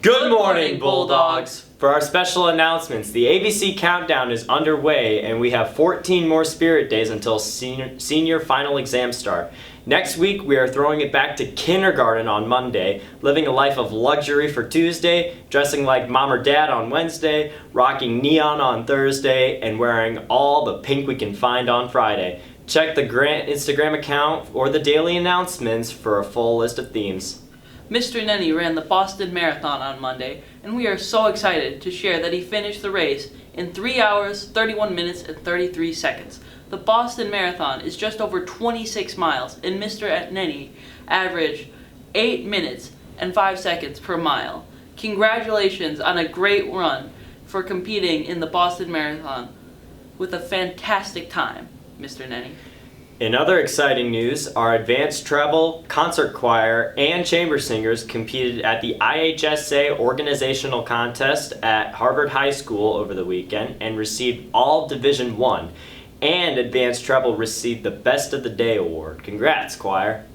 Good morning, Bulldogs! For our special announcements, the ABC Countdown is underway and we have 14 more Spirit Days until senior final exams start. Next week, we are throwing it back to kindergarten on Monday, living a life of luxury for Tuesday, dressing like mom or dad on Wednesday, rocking neon on Thursday, and wearing all the pink we can find on Friday. Check the Grant Instagram account or the daily announcements for a full list of themes. Mr. Nenny ran the Boston Marathon on Monday, and we are so excited to share that he finished the race in 3 hours, 31 minutes, and 33 seconds. The Boston Marathon is just over 26 miles, and Mr. Nenny averaged 8 minutes and 5 seconds per mile. Congratulations on a great run for competing in the Boston Marathon with a fantastic time, Mr. Nenny. In other exciting news, our advanced treble, concert choir, and chamber singers competed at the IHSA organizational contest at Harvard High School over the weekend and received all Division I, and advanced treble received the Best of the Day award. Congrats, choir!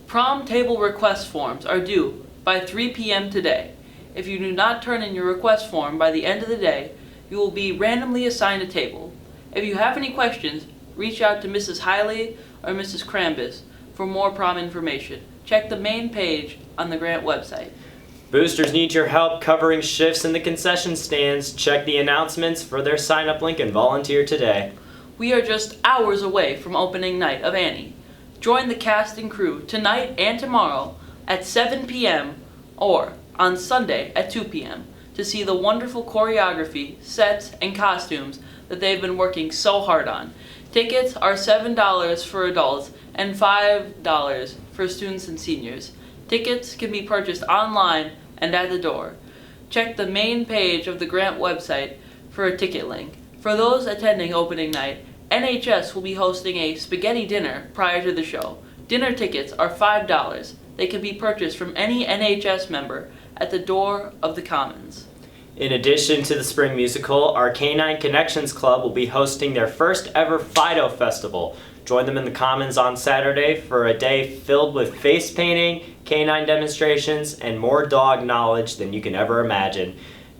Prom table request forms are due by 3 p.m. today. If you do not turn in your request form by the end of the day, you will be randomly assigned a table. If you have any questions, reach out to Mrs. Hiley or Mrs. Krambis for more prom information. Check the main page on the Grant website. Boosters need your help covering shifts in the concession stands. Check the announcements for their sign-up link and volunteer today. We are just hours away from opening night of Annie. Join the cast and crew tonight and tomorrow at 7 p.m. or on Sunday at 2 p.m. to see the wonderful choreography, sets, and costumes that they've been working so hard on. Tickets are $7 for adults and $5 for students and seniors. Tickets can be purchased online and at the door. Check the main page of the Grant website for a ticket link. For those attending opening night, NHS will be hosting a spaghetti dinner prior to the show. Dinner tickets are $5. They can be purchased from any NHS member at the door of the Commons. In addition to the spring musical, our Canine Connections Club will be hosting their first ever Fido Festival. Join them in the Commons on Saturday for a day filled with face painting, canine demonstrations, and more dog knowledge than you can ever imagine.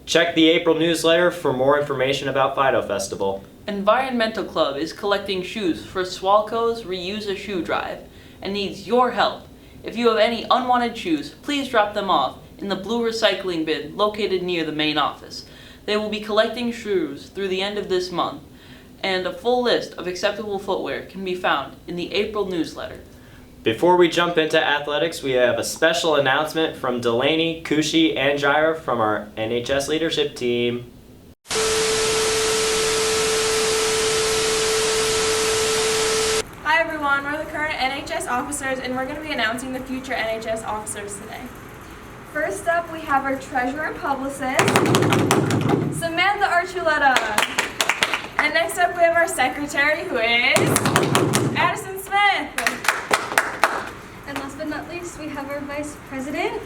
Check the April newsletter for more information about Fido Festival. Environmental Club is collecting shoes for Swalco's Reuse a Shoe Drive and needs your help. If you have any unwanted shoes, please drop them off in the blue recycling bin located near the main office. They will be collecting shoes through the end of this month, and a full list of acceptable footwear can be found in the April newsletter. Before we jump into athletics, we have a special announcement from Delaney, Kushi, and Jaira from our NHS leadership team. Hi everyone, we're the current NHS officers and we're going to be announcing the future NHS officers today. First up, we have our treasurer and publicist, Samantha Archuleta. And next up, we have our secretary, who is Addison Smith. And last but not least, we have our vice president,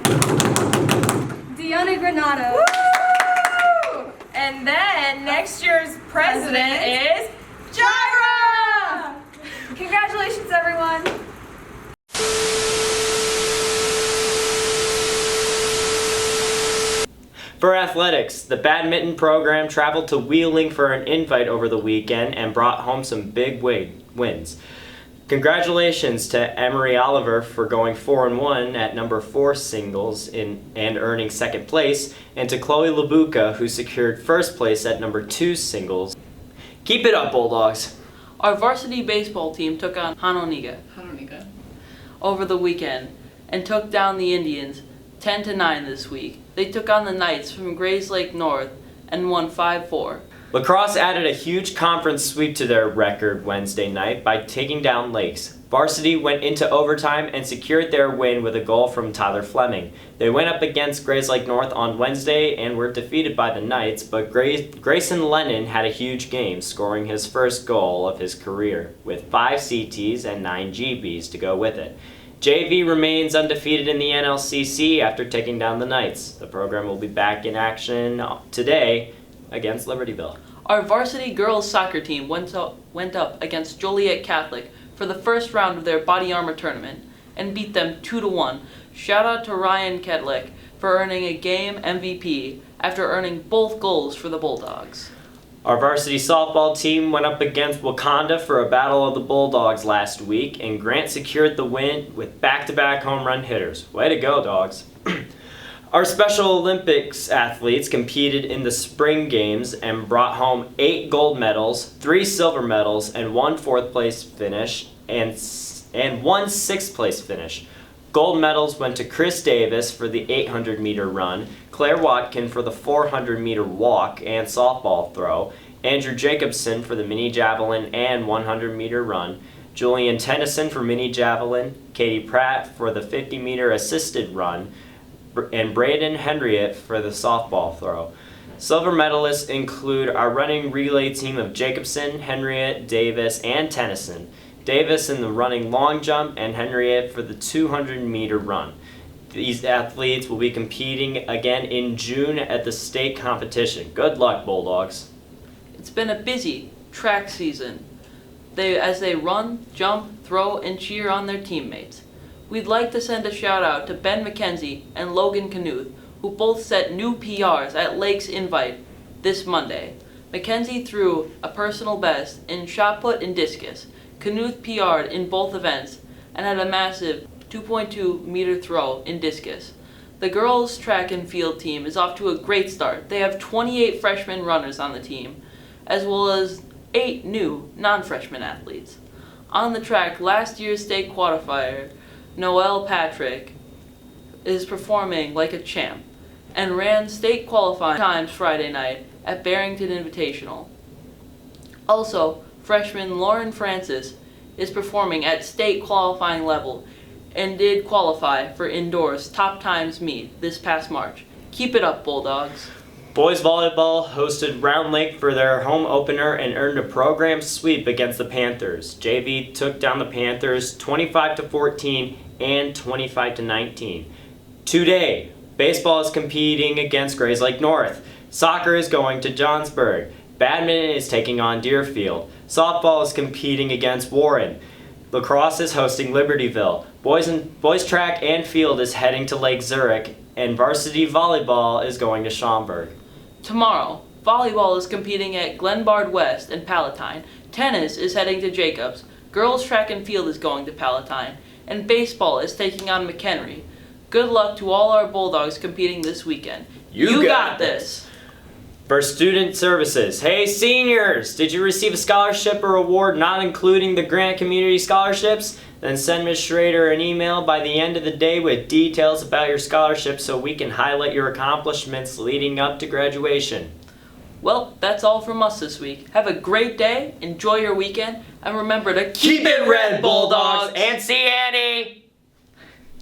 Deanna Granado. Woo! And then next year's president is Jaira. Congratulations, everyone. For athletics, the badminton program traveled to Wheeling for an invite over the weekend and brought home some big wins. Congratulations to Emery Oliver for going 4-1 at number 4 singles and earning second place, and to Chloe Labuka, who secured first place at number 2 singles. Keep it up, Bulldogs! Our varsity baseball team took on Hanoniga over the weekend and took down the Indians 10-9 this week. They took on the Knights from Grayslake North and won 5-4. Lacrosse added a huge conference sweep to their record Wednesday night by taking down Lakes. Varsity went into overtime and secured their win with a goal from Tyler Fleming. They went up against Grayslake North on Wednesday and were defeated by the Knights, but Grayson Lennon had a huge game, scoring his first goal of his career, with 5 CTs and 9 GBs to go with it. JV remains undefeated in the NLCC after taking down the Knights. The program will be back in action today against Libertyville. Our varsity girls soccer team went up against Joliet Catholic for the first round of their body armor tournament and beat them 2-1. Shout out to Ryan Kedlick for earning a game MVP after earning both goals for the Bulldogs. Our varsity softball team went up against Wakanda for a battle of the Bulldogs last week, and Grant secured the win with back-to-back home run hitters. Way to go, Dogs. Our Special Olympics athletes competed in the spring games and brought home 8 gold medals, 3 silver medals, and 1 4th place finish, and 1 6th place finish. Gold medals went to Chris Davis for the 800-meter run, Claire Watkin for the 400-meter walk and softball throw, Andrew Jacobson for the mini javelin and 100-meter run, Julian Tennyson for mini javelin, Katie Pratt for the 50-meter assisted run, and Braden Henriette for the softball throw. Silver medalists include our running relay team of Jacobson, Henriette, Davis, and Tennyson. Davis in the running long jump and Henriette for the 200-meter run. These athletes will be competing again in June at the state competition. Good luck, Bulldogs. It's been a busy track season as they run, jump, throw, and cheer on their teammates. We'd like to send a shout out to Ben McKenzie and Logan Knuth, who both set new PRs at Lakes Invite this Monday. McKenzie threw a personal best in shot put and discus. Knuth PR'd in both events and had a massive 2.2 meter throw in discus. The girls' track and field team is off to a great start. They have 28 freshman runners on the team, as well as 8 new non-freshman athletes. On the track, last year's state qualifier, Noelle Patrick, is performing like a champ and ran state qualifying times Friday night at Barrington Invitational. Also, freshman Lauren Francis is performing at state qualifying level and did qualify for indoors top times meet this past March. Keep it up, Bulldogs. Boys volleyball hosted Round Lake for their home opener and earned a program sweep against the Panthers. JV took down the Panthers 25-14 and 25-19. Today, baseball is competing against Grays Lake North. Soccer is going to Johnsburg. Badminton is taking on Deerfield. Softball is competing against Warren. Lacrosse is hosting Libertyville. Boys track and field is heading to Lake Zurich, and varsity volleyball is going to Schaumburg. Tomorrow, volleyball is competing at Glenbard West and Palatine. Tennis is heading to Jacobs. Girls track and field is going to Palatine. And baseball is taking on McHenry. Good luck to all our Bulldogs competing this weekend. You got this! For student services, hey seniors, did you receive a scholarship or award not including the Grant Community Scholarships? Then send Ms. Schrader an email by the end of the day with details about your scholarship so we can highlight your accomplishments leading up to graduation. Well, that's all from us this week. Have a great day, enjoy your weekend, and remember to Keep it red, Bulldogs!